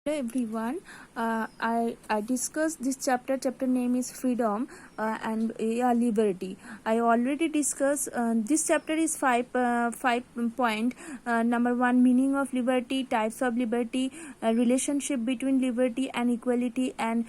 Hello everyone. I discussed this chapter. Chapter name is freedom and liberty. I already discussed this chapter is five point. Number one, meaning of liberty, types of liberty, relationship between liberty and equality, and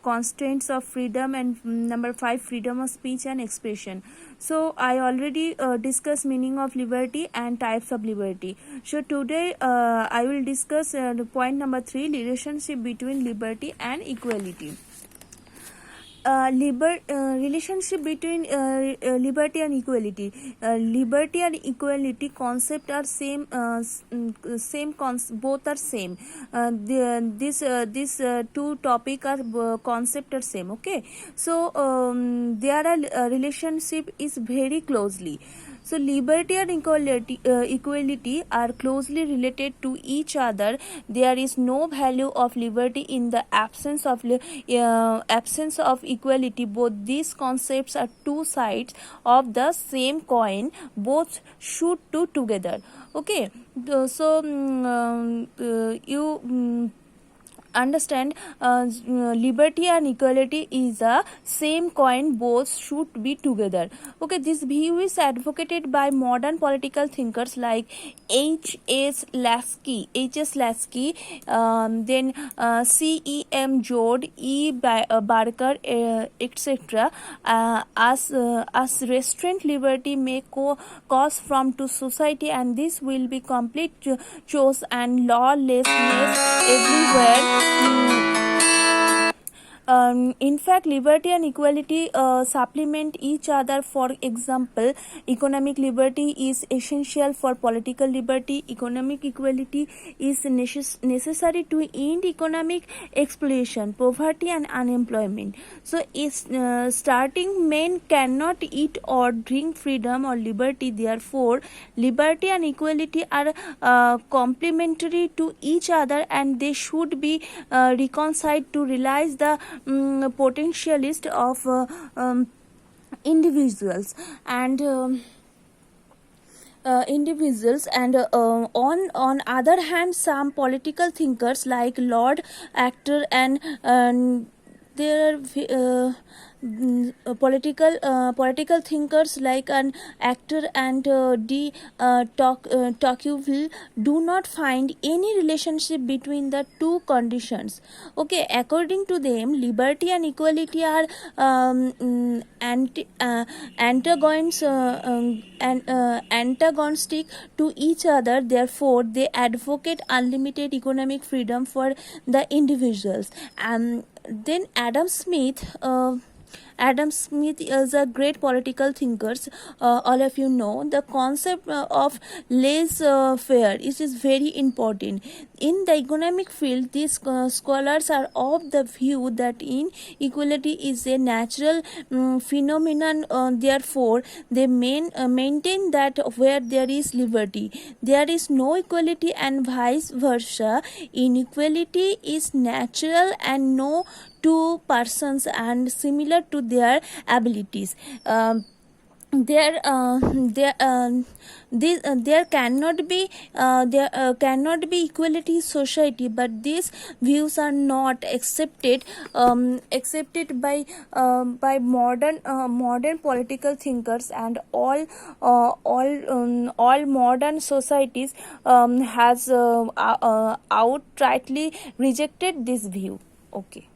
constraints of freedom. And number five, freedom of speech and expression. So I already discussed meaning of liberty and types of liberty. So today I will discuss the point number 3, relationship between liberty and equality. Relationship between liberty and equality. Liberty and equality concept are same. Both are same. These two topic are concept are same. Okay, so their relationship is very closely. So liberty and equality are closely related to each other. There is no value of liberty in the absence of equality. Both these concepts are two sides of the same coin. Both should do together. Okay, so you understand, liberty and equality is a same coin, both should be together. Okay, this view is advocated by modern political thinkers like H.S. Lasky, then C.E.M. Joad, Barker, etc. As restraint liberty may cause harm to society, and this will be complete chaos and lawlessness everywhere. In fact, liberty and equality supplement each other. For example, economic liberty is essential for political liberty. Economic equality is necessary to end economic exploitation, poverty, and unemployment. So, starting men cannot eat or drink freedom or liberty. Therefore, liberty and equality are complementary to each other, and they should be reconciled to realize the potentialist of individuals and on other hand, some political thinkers like Lord Acton and there are political thinkers like an actor and Tocqueville do not find any relationship between the two conditions. Okay, according to them, liberty and equality are antagonistic to each other. Therefore, they advocate unlimited economic freedom for the individuals. Then Adam Smith is a great political thinker. All of you know the concept of laissez-faire is very important. In the economic field, these scholars are of the view that inequality is a natural phenomenon. Therefore, they maintain that where there is liberty, there is no equality, and vice versa. Inequality is natural and no two persons and similar to their abilities. There cannot be equality in society, but these views are not accepted by modern political thinkers, and all modern societies has outrightly rejected this view. Okay.